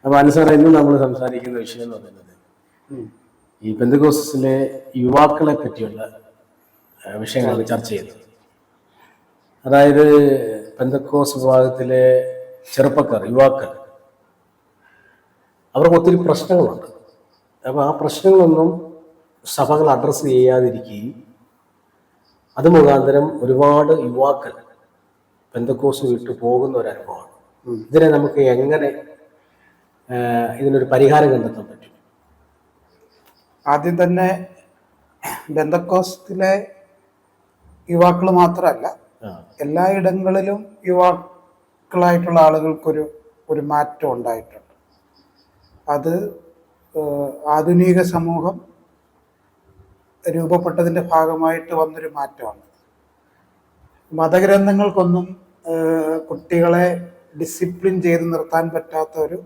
അപ്പോൾ അനുസാരം ഇന്ന് നമ്മൾ സംസാരിക്കുന്ന വിഷയം എന്ന് പറയുന്നത് ഈ പെന്തക്കോസ്തിലെ യുവാക്കളെ പറ്റിയുള്ള വിഷയങ്ങളാണ് ചർച്ച ചെയ്യുന്നത്. അതായത് പെന്തക്കോസ് വിഭാഗത്തിലെ ചെറുപ്പക്കാർ, യുവാക്കൾ, അവർക്ക് ഒത്തിരി പ്രശ്നങ്ങളുണ്ട്. അപ്പോൾ ആ പ്രശ്നങ്ങളൊന്നും സഭകൾ അഡ്രസ്സ് ചെയ്യാതിരിക്കുകയും അത് മുഖാന്തരം ഒരുപാട് യുവാക്കൾ പെന്തക്കോസ് വിട്ടു പോകുന്ന ഒരു അനുഭവമാണ്. ഇതിനെ നമുക്ക് എങ്ങനെ ഇതിനൊരു പരിഹാരം കണ്ടെത്താൻ പറ്റും? ആദ്യം തന്നെ പെന്തക്കോസ്തിലെ യുവാക്കൾ മാത്രമല്ല, എല്ലായിടങ്ങളിലും യുവാക്കളായിട്ടുള്ള ആളുകൾക്കൊരു മാറ്റം ഉണ്ടായിട്ടുണ്ട്. അത് ആധുനിക സമൂഹം രൂപപ്പെട്ടതിൻ്റെ ഭാഗമായിട്ട് വന്നൊരു മാറ്റമാണ്. മതഗ്രന്ഥങ്ങൾക്കൊന്നും കുട്ടികളെ ഡിസിപ്ലിൻ ചെയ്ത് നിർത്താൻ പറ്റാത്ത ഒരു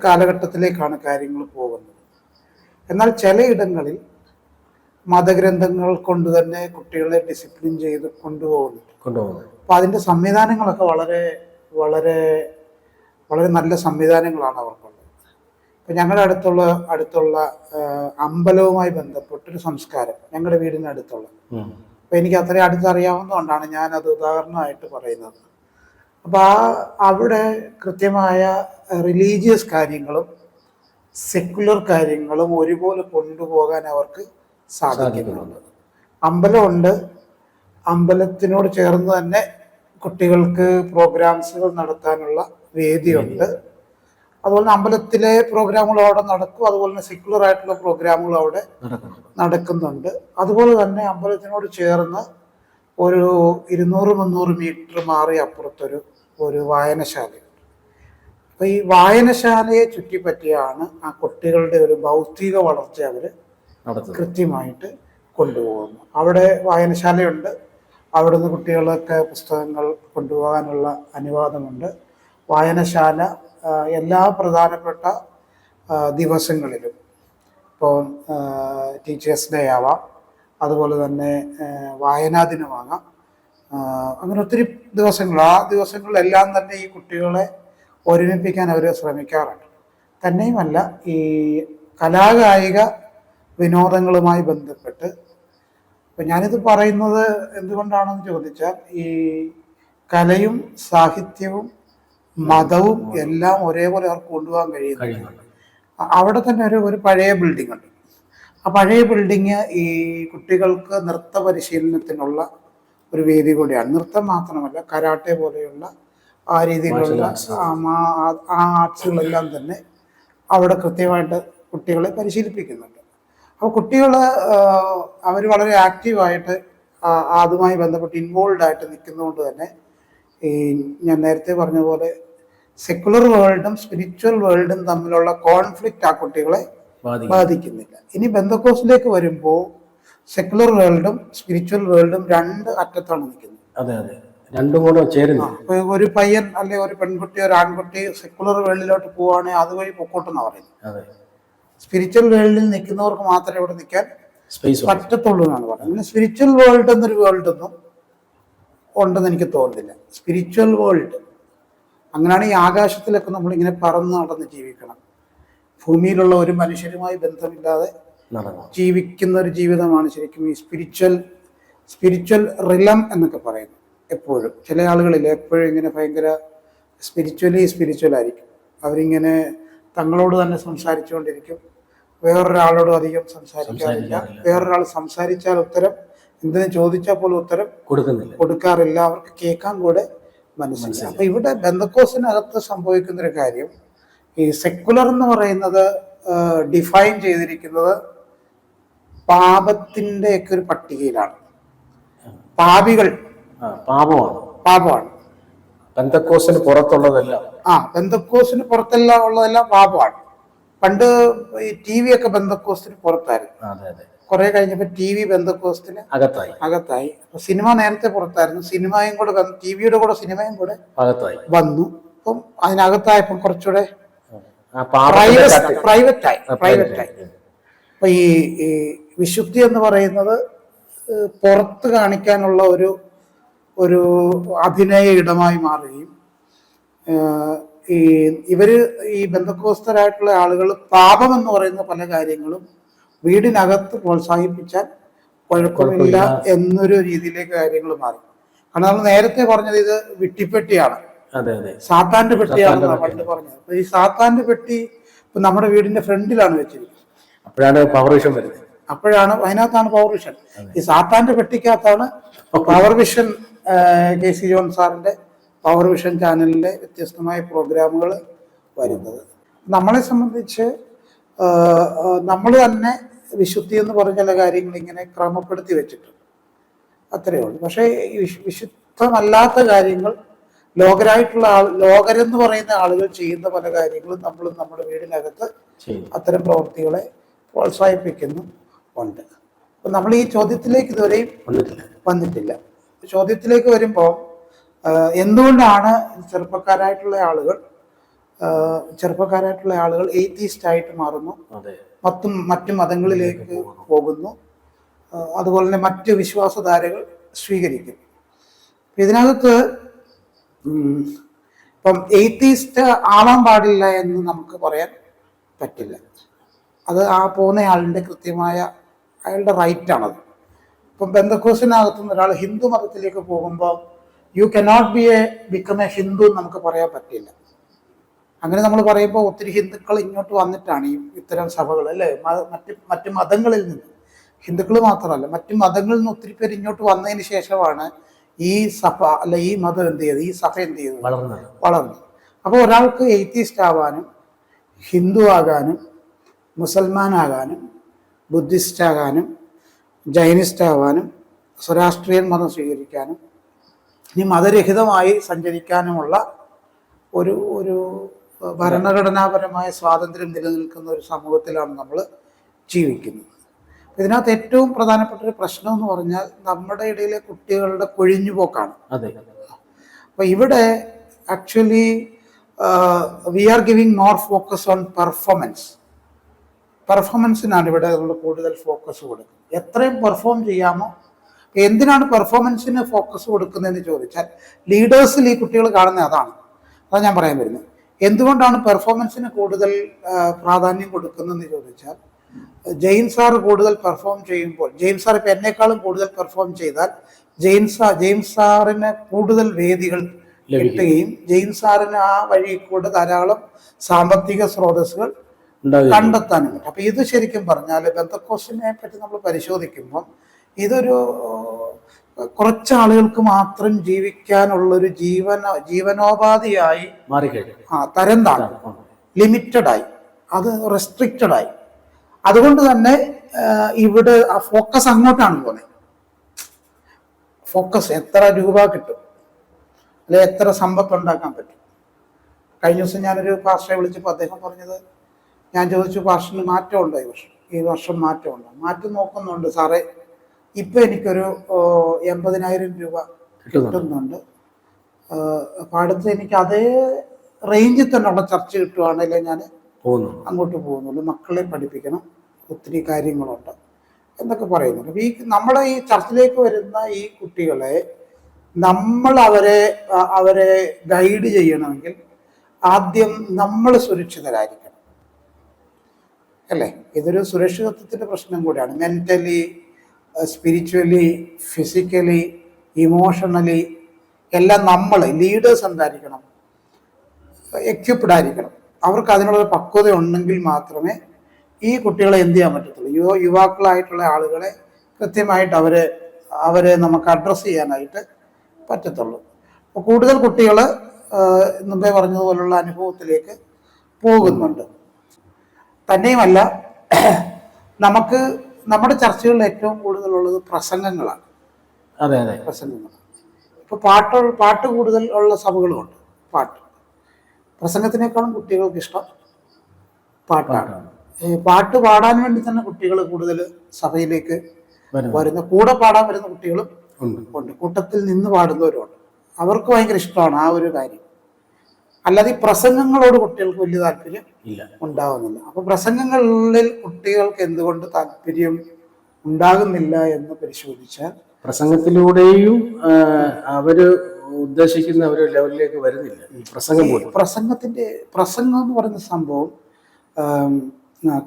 കാലഘട്ടത്തിലേക്കാണ് കാര്യങ്ങൾ പോകുന്നത്. എന്നാൽ ചിലയിടങ്ങളിൽ മതഗ്രന്ഥങ്ങൾ കൊണ്ട് തന്നെ കുട്ടികളെ ഡിസിപ്ലിൻ ചെയ്ത് കൊണ്ടുപോകുന്നുണ്ട്. അപ്പോൾ അതിൻ്റെ സംവിധാനങ്ങളൊക്കെ വളരെ വളരെ വളരെ നല്ല സംവിധാനങ്ങളാണ് അവർക്കുള്ളത്. ഇപ്പം ഞങ്ങളുടെ അടുത്തുള്ള അമ്പലവുമായി ബന്ധപ്പെട്ടൊരു സംസ്കാരം ഞങ്ങളുടെ വീടിനടുത്തുള്ള, അപ്പോൾ എനിക്ക് അത്രയും അടുത്തറിയാവുന്നതുകൊണ്ടാണ് ഞാനത് ഉദാഹരണമായിട്ട് പറയുന്നത്. അപ്പോൾ അവിടെ കൃത്യമായ റിലീജിയസ് കാര്യങ്ങളും സെക്കുലർ കാര്യങ്ങളും ഒരുപോലെ കൊണ്ടുപോകാൻ അവർക്ക് സാധിക്കുന്നുണ്ട്. അമ്പലമുണ്ട്, അമ്പലത്തിനോട് ചേർന്ന് തന്നെ കുട്ടികൾക്ക് പ്രോഗ്രാംസുകൾ നടത്താനുള്ള വേദിയുണ്ട്. അതുപോലെ തന്നെ അമ്പലത്തിലെ പ്രോഗ്രാമുകൾ അവിടെ നടക്കും, അതുപോലെ തന്നെ സെക്യുലർ ആയിട്ടുള്ള പ്രോഗ്രാമുകൾ അവിടെ നടക്കുന്നുണ്ട്. അതുപോലെ തന്നെ അമ്പലത്തിനോട് ചേർന്ന് ഒരു 200-300 മീറ്റർ മാറി അപ്പുറത്തൊരു വായനശാലയുണ്ട്. അപ്പോൾ ഈ വായനശാലയെ ചുറ്റിപ്പറ്റിയാണ് ആ കുട്ടികളുടെ ഒരു ഭൗതിക വളർച്ച അവർ കൃത്യമായിട്ട് കൊണ്ടുപോകുന്നു. അവിടെ വായനശാലയുണ്ട്, അവിടെ നിന്ന് കുട്ടികളൊക്കെ പുസ്തകങ്ങൾ കൊണ്ടുപോകാനുള്ള അനുവാദമുണ്ട്. വായനശാല എല്ലാ പ്രധാനപ്പെട്ട ദിവസങ്ങളിലും, ഇപ്പോൾ ടീച്ചേഴ്സ് ഡേ ആവാം, അതുപോലെ തന്നെ വായനാ ദിനമാകാം, അങ്ങനെ ഒത്തിരി ദിവസങ്ങൾ, ആ ദിവസങ്ങളിലെല്ലാം തന്നെ ഈ കുട്ടികളെ ഒരുമിപ്പിക്കാൻ അവർ ശ്രമിക്കാറുണ്ട്. തന്നെയുമല്ല, ഈ കലാകായിക വിനോദങ്ങളുമായി ബന്ധപ്പെട്ട്, ഇപ്പം ഞാനിത് പറയുന്നത് എന്തുകൊണ്ടാണെന്ന് ചോദിച്ചാൽ, ഈ കലയും സാഹിത്യവും മതവും എല്ലാം ഒരേപോലെ അവർക്ക് കൊണ്ടുപോകാൻ കഴിയുന്നുണ്ട്. അവിടെ തന്നെ ഒരു പഴയ ബിൽഡിംഗ് ഉണ്ട്. ആ പഴയ ബിൽഡിങ് ഈ കുട്ടികൾക്ക് നൃത്ത പരിശീലനത്തിനുള്ള ഒരു വേദി കൂടിയാണ്. നൃത്തം മാത്രമല്ല, കരാട്ടെ പോലെയുള്ള ആ രീതിയിലുള്ള ആ ആർട്സുകളെല്ലാം തന്നെ അവിടെ കൃത്യമായിട്ട് കുട്ടികളെ പരിശീലിപ്പിക്കുന്നുണ്ട്. അപ്പോൾ കുട്ടികൾ അവർ വളരെ ആക്റ്റീവായിട്ട് അതുമായി ബന്ധപ്പെട്ട് ഇൻവോൾവ് ആയിട്ട് നിൽക്കുന്നതുകൊണ്ട് തന്നെ ഈ ഞാൻ നേരത്തെ പറഞ്ഞ പോലെ സെക്കുലർ വേൾഡും സ്പിരിച്വൽ വേൾഡും തമ്മിലുള്ള കോൺഫ്ലിക്റ്റ് ആ കുട്ടികളെ ബാധിക്കുന്നില്ല. ഇനി പെന്തക്കോസ്തിലേക്ക് വരുമ്പോൾ സെക്കുലർ വേൾഡും സ്പിരിച്വൽ വേൾഡും രണ്ട് അറ്റത്താണ് നിൽക്കുന്നത്. അതെ അതെ, രണ്ടും കൂടെ ചേരുന്നു. ഒരു പയ്യൻ അല്ലെ ഒരു പെൺകുട്ടി, ഒരു ആൺകുട്ടി സെക്കുലർ വേൾഡിലോട്ട് പോവുകയാണെങ്കിൽ അതുവഴി പൊക്കോട്ടെന്നാണ് പറയുന്നത്. സ്പിരിച്വൽ വേൾഡിൽ നിൽക്കുന്നവർക്ക് മാത്രമേ ഇവിടെ നിൽക്കാൻ പറ്റത്തുള്ളൂ എന്നാണ് പറയുന്നത്. പിന്നെ സ്പിരിച്വൽ വേൾഡ് എന്നൊരു വേൾഡൊന്നും ഉണ്ടെന്ന് എനിക്ക് തോന്നുന്നില്ല. സ്പിരിച്വൽ വേൾഡ് അങ്ങനെയാണ് ഈ ആകാശത്തിലൊക്കെ നമ്മളിങ്ങനെ പറന്ന് നടന്ന് ജീവിക്കണം. ഭൂമിയിലുള്ള ഒരു മനുഷ്യരുമായി ബന്ധമില്ലാതെ ജീവിക്കുന്ന ഒരു ജീവിതമാണ് ശരിക്കും ഈ സ്പിരിച്വൽ റിലം എന്നൊക്കെ പറയുന്നത്. എപ്പോഴും ചില ആളുകളിൽ എപ്പോഴും ഇങ്ങനെ ഭയങ്കര സ്പിരിച്വൽ ആയിരിക്കും. അവരിങ്ങനെ തങ്ങളോട് തന്നെ സംസാരിച്ചുകൊണ്ടിരിക്കും, വേറൊരാളോടും അധികം സംസാരിക്കാറില്ല. വേറൊരാൾ സംസാരിച്ചാൽ ഉത്തരം, എന്തിനു ചോദിച്ചാൽ പോലും ഉത്തരം കൊടുക്കാറില്ല. അവർക്ക് കേൾക്കാൻ കൂടെ മനസ്സിലായി. അപ്പൊ ഇവിടെ പെന്തക്കോസ്തിനകത്ത് സംഭവിക്കുന്നൊരു കാര്യം, ഈ സെക്കുലർ എന്ന് പറയുന്നത് ഡിഫൈൻ ചെയ്തിരിക്കുന്നത് പാപത്തിന്റെ ഒക്കെ ഒരു പട്ടികയിലാണ്. പാപികൾ പാപമാണ്. പെന്തക്കോസ്തിന് പുറത്തുള്ളതെല്ലാം പെന്തക്കോസ്തിന് പുറത്തെല്ലാം ഉള്ളതെല്ലാം പാപമാണ്. പണ്ട് ഈ TV ഒക്കെ പെന്തക്കോസ്തിന് പുറത്തായിരുന്നു. കുറെ കഴിഞ്ഞപ്പോൾ TV പെന്തക്കോസ്തിന് അകത്തായി. സിനിമ നേരത്തെ പുറത്തായിരുന്നു. സിനിമയും കൂടെ ടിവിയുടെ കൂടെ സിനിമയും കൂടെ വന്നു. അപ്പം അതിനകത്തായപ്പം കുറച്ചുകൂടെ പ്രൈവറ്റായി. അപ്പൊ ഈ വിശുദ്ധി എന്ന് പറയുന്നത് പുറത്ത് കാണിക്കാനുള്ള ഒരു അഭിനയ ഇടമായി മാറുകയും ഈ ഇവര് ഈ ബന്ധക്കോസ്തരായിട്ടുള്ള ആളുകൾ പാപം എന്ന് പറയുന്ന പല കാര്യങ്ങളും വീടിനകത്ത് പ്രോത്സാഹിപ്പിച്ചാൽ കുഴപ്പമില്ല എന്നൊരു രീതിയിലേക്ക് കാര്യങ്ങൾ മാറി. കാരണം നമ്മൾ നേരത്തെ പറഞ്ഞത് ഇത് വിട്ടിപ്പെട്ടിയാണ്, സാത്താന്റെ പെട്ടിയാണെന്നാണ് പണ്ട് പറഞ്ഞത്. അപ്പൊ ഈ സാത്താന്റെ പെട്ടി ഇപ്പൊ നമ്മുടെ വീടിന്റെ ഫ്രണ്ടിലാണ് വെച്ചിരിക്കുന്നത്. അപ്പോഴാണ് പവർ വിഷൻ വരുന്നത്. അപ്പോഴാണ് അതിനകത്താണ് പവർ വിഷൻ. ഈ സാത്താന്റെ പെട്ടിക്കകത്താണ് പവർ വിഷൻ. KC ജോൺ സാറിന്റെ പവർ വിഷൻ ചാനലിലെ വ്യത്യസ്തമായ പ്രോഗ്രാമുകൾ വരുന്നത്. നമ്മളെ സംബന്ധിച്ച് നമ്മൾ തന്നെ വിശുദ്ധി എന്ന് പറഞ്ഞ ചില കാര്യങ്ങൾ ഇങ്ങനെ ക്രമപ്പെടുത്തി വെച്ചിട്ടുണ്ട്, അത്രയേ ഉള്ളൂ. പക്ഷേ ഈ വിശുദ്ധമല്ലാത്ത കാര്യങ്ങൾ ലോകരായിട്ടുള്ള ലോകരെന്ന് പറയുന്ന ആളുകൾ ചെയ്യുന്ന പല കാര്യങ്ങളും നമ്മളും നമ്മുടെ വീടിനകത്ത് അത്തരം പ്രവൃത്തികളെ പ്രോത്സാഹിപ്പിക്കുന്നു ഉണ്ട്. അപ്പൊ നമ്മൾ ഈ ചോദ്യത്തിലേക്ക് ഇതുവരെയും വന്നിട്ടില്ല. ചോദ്യത്തിലേക്ക് വരുമ്പോൾ എന്തുകൊണ്ടാണ് ചെറുപ്പക്കാരായിട്ടുള്ള ആളുകൾ എയ്ത്തീസ്റ്റ് ആയിട്ട് മാറുന്നു, മറ്റു മതങ്ങളിലേക്ക് പോകുന്നു, അതുപോലെ തന്നെ മറ്റ് വിശ്വാസധാരകൾ സ്വീകരിക്കും. ഇതിനകത്ത് ഇപ്പം എയ്ത്തീസ്റ്റ് ആവാൻ പാടില്ല എന്ന് നമുക്ക് പറയാൻ പറ്റില്ല. അത് ആ പോകുന്ന ആളിൻ്റെ കൃത്യമായ അയാളുടെ റൈറ്റാണത്. ഇപ്പം ബന്ധക്കോസിനകത്തുനിന്ന് ഒരാൾ ഹിന്ദു മതത്തിലേക്ക് പോകുമ്പോൾ you cannot become A Hindu എന്ന് നമുക്ക് പറയാൻ പറ്റില്ല. അങ്ങനെ നമ്മൾ പറയുമ്പോൾ ഒത്തിരി ഹിന്ദുക്കൾ ഇങ്ങോട്ട് വന്നിട്ടാണ് ഈ ഇത്തരം സഭകൾ, അല്ലേ? മറ്റ് മതങ്ങളിൽ നിന്ന്, ഹിന്ദുക്കൾ മാത്രമല്ല മറ്റു മതങ്ങളിൽ നിന്ന് ഒത്തിരി പേര് ഇങ്ങോട്ട് വന്നതിന് ശേഷമാണ് ഈ സഭ അല്ല ഈ മതം എന്ത് ചെയ്തത്, ഈ സഭ എന്ത് ചെയ്തത്, വളർന്നു. അപ്പോൾ ഒരാൾക്ക് എയ്ത്തീസ്റ്റ് ആവാനും ഹിന്ദു ആകാനും മുസൽമാനാകാനും ബുദ്ധിസ്റ്റ് ആകാനും ജൈനിസ്റ്റ് ആവാനും സ്വരാഷ്ട്രീയൻ മതം സ്വീകരിക്കാനും ഇനി മതരഹിതമായി സഞ്ചരിക്കാനുമുള്ള ഒരു ഒരു ഭരണഘടനാപരമായ സ്വാതന്ത്ര്യം നിലനിൽക്കുന്ന ഒരു സമൂഹത്തിലാണ് നമ്മൾ ജീവിക്കുന്നത്. ഇതിനകത്ത് ഏറ്റവും പ്രധാനപ്പെട്ട ഒരു പ്രശ്നം എന്ന് പറഞ്ഞാൽ നമ്മുടെ ഇടയിലെ കുട്ടികളുടെ കൊഴിഞ്ഞുപോക്കാണ്. അപ്പൊ ഇവിടെ actually we are giving more focus on പെർഫോമൻസിനാണ് ഇവിടെ നമ്മൾ കൂടുതൽ ഫോക്കസ് കൊടുക്കുന്നത്. എത്രയും പെർഫോം ചെയ്യാമോ. എന്തിനാണ് പെർഫോമൻസിന് ഫോക്കസ് കൊടുക്കുന്നതെന്ന് ചോദിച്ചാൽ ലീഡേഴ്സിൽ ഈ കുട്ടികൾ കാണുന്നത് അതാണ് ഞാൻ പറയാൻ വരുന്നത്. എന്തുകൊണ്ടാണ് പെർഫോമൻസിന് കൂടുതൽ പ്രാധാന്യം കൊടുക്കുന്നതെന്ന് ചോദിച്ചാൽ ജെയിൻ സാർ കൂടുതൽ പെർഫോം ചെയ്യുമ്പോൾ, ജെയിൻ സാർ ഇപ്പം എന്നെക്കാളും കൂടുതൽ പെർഫോം ചെയ്താൽ ജെയിംസ് സാറിന് കൂടുതൽ വേദികൾ കിട്ടുകയും ജെയിൻ സാറിന് ആ വഴി കൂടെ ധാരാളം സാമ്പത്തിക സ്രോതസ്സുകൾ കണ്ടെത്താനും പറ്റും. അപ്പൊ ഇത് ശരിക്കും പറഞ്ഞാൽ ബന്ധക്കോസിനെ പറ്റി നമ്മൾ പരിശോധിക്കുമ്പോൾ ഇതൊരു കുറച്ച് ആളുകൾക്ക് മാത്രം ജീവിക്കാനുള്ളൊരു ജീവനോപാധിയായി തരം താഴ്ന്നു, ലിമിറ്റഡായി, അത് റെസ്ട്രിക്റ്റഡായി. അതുകൊണ്ട് തന്നെ ഇവിടെ ആ ഫോക്കസ് അങ്ങോട്ടാണ് പോകുന്നത്. ഫോക്കസ് എത്ര രൂപ കിട്ടും, അല്ലെ എത്ര സമ്പത്ത് ഉണ്ടാക്കാൻ പറ്റും. കഴിഞ്ഞ ദിവസം ഞാനൊരു പാസ്റ്ററെ വിളിച്ചപ്പോൾ അദ്ദേഹം പറഞ്ഞത്, ഞാൻ ചോദിച്ചു പാസ്റ്ററിന് മാറ്റമുണ്ടോ ഈ വർഷം മാറ്റമുണ്ടോ? മാറ്റം നോക്കുന്നുണ്ട് സാറേ, ഇപ്പം എനിക്കൊരു 80,000 രൂപ കിട്ടുന്നുണ്ട്. അപ്പം അടുത്ത് എനിക്ക് അതേ റേഞ്ചിൽ തന്നെയുള്ള ചർച്ച കിട്ടുവാണെങ്കിൽ ഞാൻ അങ്ങോട്ട് പോകുന്നുള്ളൂ. മക്കളെ പഠിപ്പിക്കണം, ഒത്തിരി കാര്യങ്ങളുണ്ട് എന്നൊക്കെ പറയുന്നുണ്ട്. അപ്പം നമ്മുടെ ഈ ചർച്ചിലേക്ക് വരുന്ന ഈ കുട്ടികളെ നമ്മൾ അവരെ ഗൈഡ് ചെയ്യണമെങ്കിൽ ആദ്യം നമ്മൾ സുരക്ഷിതരായിരിക്കണം, അല്ലേ? ഇതൊരു സുരക്ഷിതത്വത്തിൻ്റെ പ്രശ്നം കൂടിയാണ്. മെൻ്റലി, സ്പിരിച്വലി, ഫിസിക്കലി, ഇമോഷണലി എല്ലാം നമ്മൾ ലീഡേഴ്സ് എന്തായിരിക്കണം, എക്യുപ്ഡ് ആയിരിക്കണം. അവർക്ക് അതിനുള്ള പക്വത ഉണ്ടെങ്കിൽ മാത്രമേ ഈ കുട്ടികളെ എന്ത് ചെയ്യാൻ പറ്റത്തുള്ളൂ. യുവാക്കളായിട്ടുള്ള ആളുകളെ കൃത്യമായിട്ട് അവരെ നമുക്ക് അഡ്രസ്സ് ചെയ്യാനായിട്ട് പറ്റത്തുള്ളൂ. അപ്പോൾ കൂടുതൽ കുട്ടികൾ മുമ്പേ പറഞ്ഞതുപോലുള്ള അനുഭവത്തിലേക്ക് പോകുന്നുണ്ട്. തന്നെയുമല്ല, നമുക്ക് നമ്മുടെ ചർച്ചകളിൽ ഏറ്റവും കൂടുതലുള്ളത് പ്രസംഗങ്ങളാണ്. പ്രസംഗങ്ങൾ. ഇപ്പോൾ പാട്ട് കൂടുതൽ ഉള്ള സഭകളുമുണ്ട്. പ്രസംഗത്തിനേക്കാളും കുട്ടികൾക്ക് ഇഷ്ടം പാട്ടാണ്. പാട്ട് പാടാൻ വേണ്ടി തന്നെ കുട്ടികൾ കൂടുതൽ സഭയിലേക്ക് വരുന്ന, കൂടെ പാടാൻ വരുന്ന കുട്ടികളും ഉണ്ട്, കൂട്ടത്തിൽ നിന്ന് പാടുന്നവരുണ്ട്. അവർക്ക് ഭയങ്കര ഇഷ്ടമാണ് ആ ഒരു കാര്യം. അല്ലാതെ ഈ പ്രസംഗങ്ങളോട് കുട്ടികൾക്ക് വലിയ താല്പര്യം ഉണ്ടാകുന്നില്ല. അപ്പൊ പ്രസംഗങ്ങളിൽ കുട്ടികൾക്ക് എന്തുകൊണ്ട് താല്പര്യം ഉണ്ടാകുന്നില്ല എന്ന് പരിശോധിച്ചാൽ പ്രസംഗത്തിലൂടെയും അവര് ഉദ്ദേശിക്കുന്ന ഒരു ലെവലിലേക്ക് വരുന്നില്ല ഈ പ്രസംഗം പോലും. പ്രസംഗം എന്ന് പറയുന്ന സംഭവം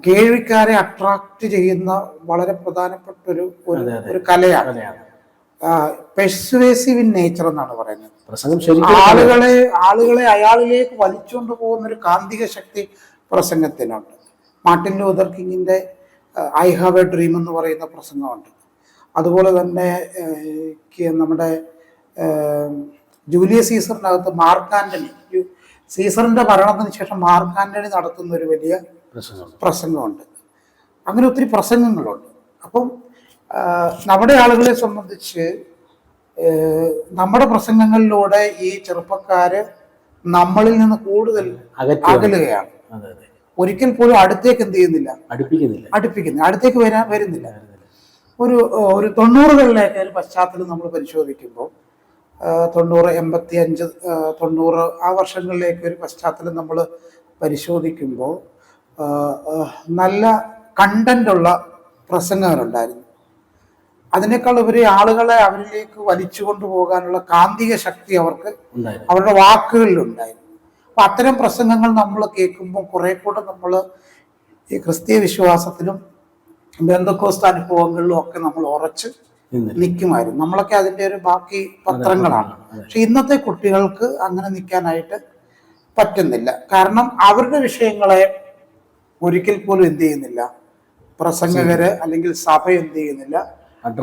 കേൾവിക്കാരെ അട്രാക്ട് ചെയ്യുന്ന വളരെ പ്രധാനപ്പെട്ട ഒരു കലയാണ്. പെർസുവേസീവ് ഇൻ നേച്ചർ എന്നാണ് പറയുന്നത്. ആളുകളെ അയാളിലേക്ക് വലിച്ചുകൊണ്ട് പോകുന്ന ഒരു കാന്തിക ശക്തി പ്രസംഗത്തിനുണ്ട്. മാർട്ടിൻ ലൂതർ കിങ്ങിന്റെ ഐ ഹാവ് എ ഡ്രീം എന്ന് പറയുന്ന പ്രസംഗമുണ്ട്. അതുപോലെ തന്നെ നമ്മുടെ ജൂലിയസ് സീസറിനകത്ത് മാർക്ക് ആന്റണി, സീസറിന്റെ ഭരണത്തിന് ശേഷം മാർക്ക് ആന്റണി നടത്തുന്ന ഒരു വലിയ പ്രസംഗമുണ്ട്. അങ്ങനെ ഒത്തിരി പ്രസംഗങ്ങളുണ്ട്. അപ്പം നമ്മുടെ ആളുകളെ സംബന്ധിച്ച് നമ്മുടെ പ്രസംഗങ്ങളിലൂടെ ഈ ചെറുപ്പക്കാര് നമ്മളിൽ നിന്ന് കൂടുതൽ അകലുകയാണ്. ഒരിക്കൽ പോലും അടുത്തേക്ക് എന്ത് ചെയ്യുന്നില്ല, അടുത്തേക്ക് വരുന്നില്ല. ഒരു 90കളിലേക്ക് ഒരു പശ്ചാത്തലം നമ്മൾ പരിശോധിക്കുമ്പോൾ 90, 85, 90 ആ വർഷങ്ങളിലേക്ക് ഒരു പശ്ചാത്തലം നമ്മൾ പരിശോധിക്കുമ്പോൾ നല്ല കണ്ടന്റ് ഉള്ള പ്രസംഗങ്ങളുണ്ടായിരുന്നു. അതിനേക്കാൾ ഉപരി ആളുകളെ അവരിലേക്ക് വലിച്ചു കൊണ്ടുപോകാനുള്ള കാന്തിക ശക്തി അവർക്ക് അവരുടെ വാക്കുകളിലുണ്ടായിരുന്നു. അപ്പൊ അത്തരം പ്രസംഗങ്ങൾ നമ്മൾ കേൾക്കുമ്പോൾ കുറെ കൂടെ നമ്മൾ ഈ ക്രിസ്തീയ വിശ്വാസത്തിലും ബന്ധക്കോസ്ത അനുഭവങ്ങളിലും ഒക്കെ നമ്മൾ ഉറച്ച് നിൽക്കുമായിരുന്നു. നമ്മളൊക്കെ അതിന്റെ ഒരു ബാക്കി പത്രങ്ങളാണ്. പക്ഷെ ഇന്നത്തെ കുട്ടികൾക്ക് അങ്ങനെ നിൽക്കാനായിട്ട് പറ്റുന്നില്ല. കാരണം അവരുടെ വിഷയങ്ങളെ ഒരിക്കൽ പോലും എന്ത് ചെയ്യുന്നില്ല, പ്രസംഗകര് അല്ലെങ്കിൽ സഭ എന്ത് ചെയ്യുന്നില്ല,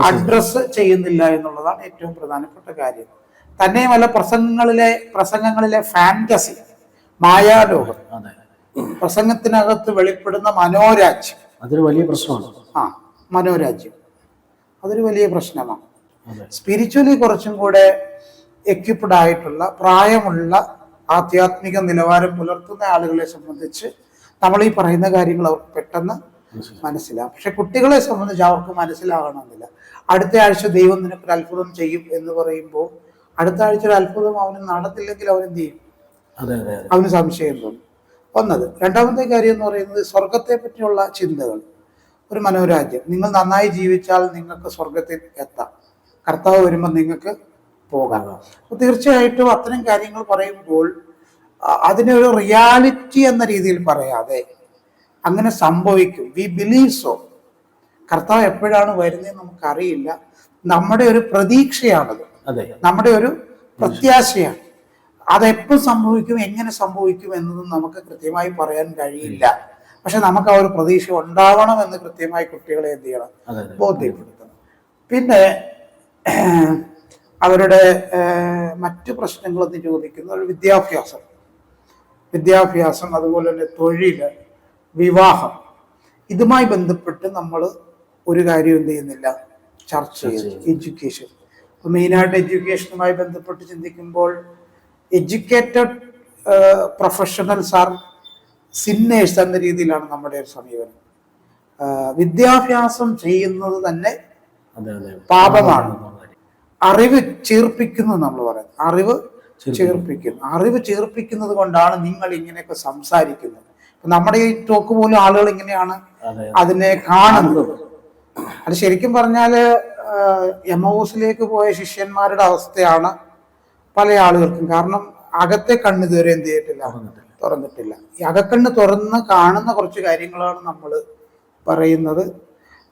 അഡ്രസ് ചെയ്യുന്നില്ല എന്നുള്ളതാണ് ഏറ്റവും പ്രധാനപ്പെട്ട കാര്യം. തന്നെയുമല്ല, പ്രസംഗങ്ങളിലെ ഫാന്റസി, മായാലോകം, പ്രസംഗത്തിനകത്ത് വെളിപ്പെടുന്ന മനോരാജ്യം, അതൊരു വലിയ പ്രശ്നമാണ്. മനോരാജ്യം അതൊരു വലിയ പ്രശ്നമാണ്. സ്പിരിച്വലി കുറച്ചും കൂടെ എക്യുപ്ഡ് ആയിട്ടുള്ള പ്രായമുള്ള ആധ്യാത്മിക നിലവാരം പുലർത്തുന്ന ആളുകളെ സംബന്ധിച്ച് നമ്മൾ ഈ പറയുന്ന കാര്യങ്ങൾ അവർക്ക് പെട്ടെന്ന് മനസ്സിലാവും. പക്ഷെ കുട്ടികളെ സംബന്ധിച്ച് അവർക്ക് മനസ്സിലാകണമെന്നില്ല. അടുത്ത ആഴ്ച ദൈവം നിനക്കൊരു അത്ഭുതം ചെയ്യും എന്ന് പറയുമ്പോൾ അടുത്ത ആഴ്ച ഒരു അത്ഭുതം അവന് നടന്നില്ലെങ്കിൽ അവനെന്ത് ചെയ്യും? അവന് സംശയം തോന്നും. ഒന്നത്. രണ്ടാമത്തെ കാര്യം എന്ന് പറയുന്നത് സ്വർഗത്തെ പറ്റിയുള്ള ചിന്തകൾ. ഒരു മനോരാജ്യം, നിങ്ങൾ നന്നായി ജീവിച്ചാൽ നിങ്ങൾക്ക് സ്വർഗത്തിൽ എത്താം, കർത്താവ് വരുമ്പോൾ നിങ്ങൾക്ക് പോകാം. അപ്പൊ തീർച്ചയായിട്ടും അത്തരം കാര്യങ്ങൾ പറയുമ്പോൾ അതിനെ ഒരു റിയാലിറ്റി എന്ന രീതിയിൽ പറയാതെ അങ്ങനെ സംഭവിക്കും, വി ബിലീവ് സോ, കർത്താവ് എപ്പോഴാണ് വരുന്നതെന്ന് നമുക്കറിയില്ല, നമ്മുടെ ഒരു പ്രതീക്ഷയാണത്, നമ്മുടെ ഒരു പ്രത്യാശയാണ്. അതെപ്പോൾ സംഭവിക്കും, എങ്ങനെ സംഭവിക്കും എന്നതും നമുക്ക് കൃത്യമായി പറയാൻ കഴിയില്ല. പക്ഷെ നമുക്ക് ആ ഒരു പ്രതീക്ഷ ഉണ്ടാവണം എന്ന് കൃത്യമായി കുട്ടികളെ എന്ത് ചെയ്യണം, ബോധ്യപ്പെടുത്തണം. പിന്നെ അവരുടെ മറ്റു പ്രശ്നങ്ങളെന്ന് ചോദിക്കുന്നത് വിദ്യാഭ്യാസം, അതുപോലെ തന്നെ തൊഴില്, വിവാഹം, ഇതുമായി ബന്ധപ്പെട്ട് നമ്മൾ ഒരു കാര്യം എന്ത് ചെയ്യുന്നില്ല, ചർച്ച ചെയ്യുന്നു. എഡ്യൂക്കേഷൻ, മെയിനായിട്ട് എഡ്യൂക്കേഷനുമായി ബന്ധപ്പെട്ട് ചിന്തിക്കുമ്പോൾ എഡ്യൂക്കേറ്റഡ് പ്രൊഫഷണൽസ് ആർ സിന്നേഴ്സ് എന്ന രീതിയിലാണ് നമ്മുടെ ഒരു സമീപനം. വിദ്യാഭ്യാസം ചെയ്യുന്നത് തന്നെ പാപമാണ്. അറിവ് ചേർപ്പിക്കുന്നു നമ്മൾ പറയുന്നത്, അറിവ് ചേർപ്പിക്കുന്നത് കൊണ്ടാണ് നിങ്ങൾ ഇങ്ങനെയൊക്കെ സംസാരിക്കുന്നത്. നമ്മുടെ ഈ ടോക്ക് പോലും ആളുകൾ ഇങ്ങനെയാണ് അതിനെ കാണുന്നത്. അത് ശരിക്കും പറഞ്ഞാല് എമൗസിലേക്ക് പോയ ശിഷ്യന്മാരുടെ അവസ്ഥയാണ് പല ആളുകൾക്കും. കാരണം അകത്തെ കണ്ണ് ഇതുവരെ എന്ത് ചെയ്തിട്ടില്ല, തുറന്നിട്ടില്ല. ഈ അകക്കണ്ണ് തുറന്ന് കാണുന്ന കുറച്ച് കാര്യങ്ങളാണ് നമ്മൾ പറയുന്നത്.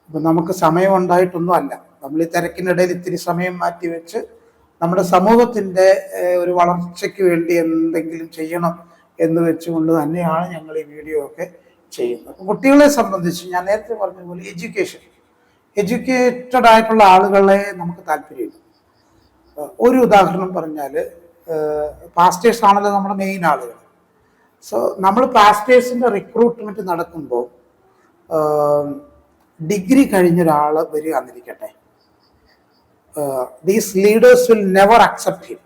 ഇപ്പം നമുക്ക് സമയം ഉണ്ടായിട്ടൊന്നും അല്ല, നമ്മൾ ഈ തിരക്കിനിടയിൽ ഇത്തിരി സമയം മാറ്റിവെച്ച് നമ്മുടെ സമൂഹത്തിൻ്റെ ഒരു വളർച്ചയ്ക്ക് വേണ്ടി എന്തെങ്കിലും ചെയ്യണം എന്ന് വെച്ചുകൊണ്ട് തന്നെയാണ് ഞങ്ങൾ ഈ വീഡിയോ ഒക്കെ ചെയ്യുന്നത്. അപ്പം കുട്ടികളെ സംബന്ധിച്ച് ഞാൻ നേരത്തെ പറഞ്ഞ പോലെ എഡ്യൂക്കേറ്റഡ് ആയിട്ടുള്ള ആളുകളെ നമുക്ക് താല്പര്യമില്ല. ഒരു ഉദാഹരണം പറഞ്ഞാൽ, പാസ്റ്റേഴ്സ് ആണല്ലോ നമ്മുടെ മെയിൻ ആളുകൾ. സോ നമ്മൾ പാസ്റ്റേഴ്സിൻ്റെ റിക്രൂട്ട്മെന്റ് നടക്കുമ്പോൾ ഡിഗ്രി കഴിഞ്ഞൊരാൾ വരിക എന്നിരിക്കട്ടെ, these leaders will never accept him.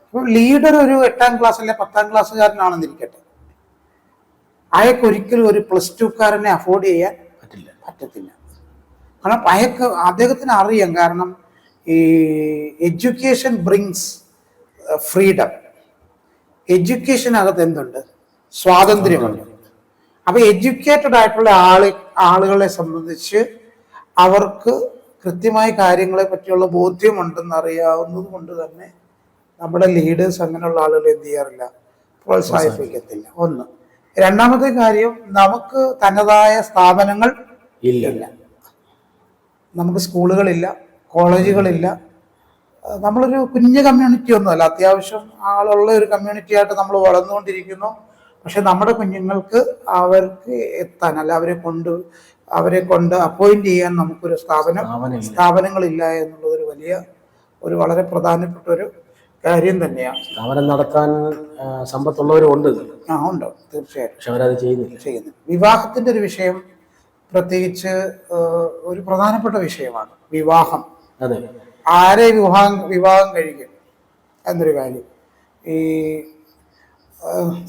ഇപ്പം ലീഡർ ഒരു 8ാം ക്ലാസ് അല്ലെ 10ാം ക്ലാസ്സുകാരനാണെന്നിരിക്കട്ടെ, അയാൾക്ക് ഒരിക്കലും ഒരു +2കാരനെ അഫോർഡ് ചെയ്യാൻ പറ്റത്തില്ല. കാരണം അദ്ദേഹത്തിന് അറിയാം, കാരണം ഈ എഡ്യൂക്കേഷൻ ബ്രിങ്സ് ഫ്രീഡം. എഡ്യൂക്കേഷനകത്ത് എന്തുണ്ട്, സ്വാതന്ത്ര്യമുണ്ട്. അപ്പൊ എഡ്യൂക്കേറ്റഡ് ആയിട്ടുള്ള ആളുകളെ സംബന്ധിച്ച് അവർക്ക് കൃത്യമായ കാര്യങ്ങളെ പറ്റിയുള്ള ബോധ്യമുണ്ടെന്ന് അറിയാവുന്നത് കൊണ്ട് തന്നെ നമ്മുടെ ലീഡേഴ്സ് അങ്ങനെയുള്ള ആളുകൾ എന്ത് ചെയ്യാറില്ല, പ്രോത്സാഹിപ്പിക്കത്തില്ല. ഒന്ന്. രണ്ടാമത്തെ കാര്യം, നമുക്ക് തനതായ സ്ഥാപനങ്ങൾ ഇല്ല. നമുക്ക് സ്കൂളുകളില്ല, കോളേജുകളില്ല. നമ്മളൊരു കുഞ്ഞു കമ്മ്യൂണിറ്റി ഒന്നുമല്ല, അത്യാവശ്യം ആളുള്ള ഒരു കമ്മ്യൂണിറ്റി ആയിട്ട് നമ്മൾ വളർന്നുകൊണ്ടിരിക്കുന്നു. പക്ഷെ നമ്മുടെ കുഞ്ഞുങ്ങൾക്ക് അവർക്ക് എത്താൻ, അല്ല അവരെ കൊണ്ട് അപ്പോയിന്റ് ചെയ്യാൻ നമുക്കൊരു സ്ഥാപനങ്ങളില്ല എന്നുള്ളത് ഒരു വളരെ പ്രധാനപ്പെട്ട ഒരു കാര്യം തന്നെയാണ്. സ്ഥാപനം നടത്താൻ സമ്പത്തുള്ളവരും ഉണ്ട്. ഉണ്ട്, തീർച്ചയായിട്ടും. പക്ഷെ അവരത് ചെയ്യുന്നില്ല. വിവാഹത്തിന്റെ ഒരു വിഷയം പ്രത്യേകിച്ച് ഒരു പ്രധാനപ്പെട്ട വിഷയമാണ് വിവാഹം. അതെ. ആരെ വിവാഹം കഴിക്കും എന്നൊരു കാര്യം ഈ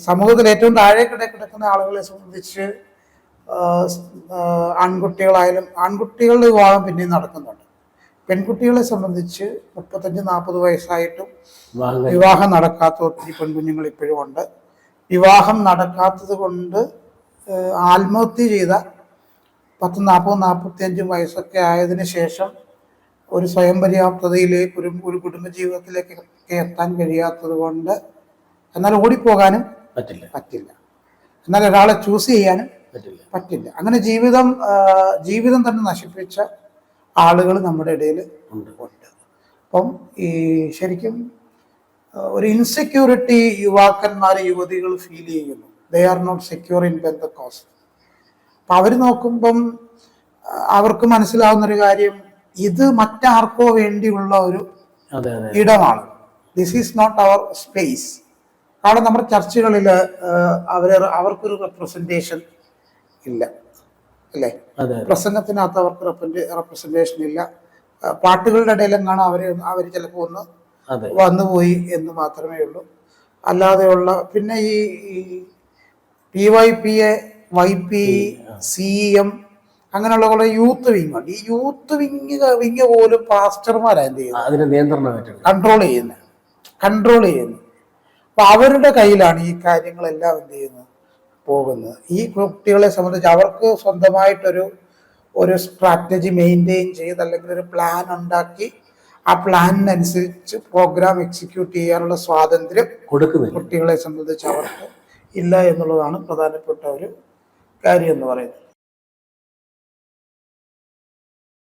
സമൂഹത്തിൽ ഏറ്റവും താഴെ കിടക്കുന്ന ആളുകളെ സംബന്ധിച്ച് ആൺകുട്ടികളുടെ വിവാഹം പിന്നെയും നടക്കുന്നുണ്ട്. പെൺകുട്ടികളെ സംബന്ധിച്ച് 35-40 വയസ്സായിട്ടും വിവാഹം നടക്കാത്ത ഒത്തിരി പെൺകുഞ്ഞുങ്ങൾ ഇപ്പോഴും ഉണ്ട്. വിവാഹം നടക്കാത്തത് കൊണ്ട് ആത്മഹത്യ ചെയ്ത 40-45 വയസ്സൊക്കെ ആയതിനു ശേഷം ഒരു സ്വയം പര്യാപ്തതയിലേക്ക് ഒരു കുടുംബജീവിതത്തിലേക്ക് എത്താൻ കഴിയാത്തത് കൊണ്ട്, എന്നാൽ ഓടിപ്പോകാനും പറ്റില്ല, എന്നാൽ ഒരാളെ ചൂസ് ചെയ്യാനും പറ്റില്ല. അങ്ങനെ ജീവിതം തന്നെ നശിപ്പിച്ച ആളുകൾ നമ്മുടെ ഇടയിൽ ഉണ്ട്. അപ്പം ഈ ശരിക്കും ഒരു ഇൻസെക്യൂരിറ്റി യുവതികൾ ഫീൽ ചെയ്യുന്നു. They are not secure in Pentecost. അപ്പൊ അവർ നോക്കുമ്പം അവർക്ക് മനസ്സിലാവുന്നൊരു കാര്യം, ഇത് മറ്റാർക്കോ വേണ്ടിയുള്ള ഒരു ഇടമാണ്. This is not our space. കാരണം നമ്മുടെ ചർച്ചകളിൽ അവർക്കൊരു റെപ്രസെന്റേഷൻ ഇല്ല, അല്ലേ? പ്രസംഗത്തിനകത്ത് അവർക്ക് റെപ്രസെന്റേഷൻ ഇല്ല. പാട്ടുകളുടെ ഇടയിലും കാണാൻ അവർ ചിലപ്പോൾ ഒന്ന് വന്നുപോയി എന്ന് മാത്രമേ ഉള്ളൂ. അല്ലാതെയുള്ള പിന്നെ ഈ PYPA, YP, CEM അങ്ങനെയുള്ള കുറെ യൂത്ത് വിങ്ങുണ്ട്. ഈ യൂത്ത് വിങ് പോലും പാസ്റ്റർമാരാണ് എന്ത് ചെയ്യുന്നത്, കൺട്രോൾ ചെയ്യുന്നത്. അപ്പൊ അവരുടെ കയ്യിലാണ് ഈ കാര്യങ്ങളെല്ലാം എന്ത് ചെയ്യുന്നത്, പോകുന്നത്. ഈ കുട്ടികളെ സംബന്ധിച്ച് അവർക്ക് സ്വന്തമായിട്ടൊരു സ്ട്രാറ്റജി മെയിൻറ്റെയിൻ ചെയ്ത്, അല്ലെങ്കിൽ ഒരു പ്ലാൻ ഉണ്ടാക്കി ആ പ്ലാനിനനുസരിച്ച് പ്രോഗ്രാം എക്സിക്യൂട്ട് ചെയ്യാനുള്ള സ്വാതന്ത്ര്യം കുട്ടികളെ സംബന്ധിച്ച് അവർക്ക് ഇല്ല എന്നുള്ളതാണ് പ്രധാനപ്പെട്ട ഒരു കാര്യം എന്ന് പറയുന്നത്.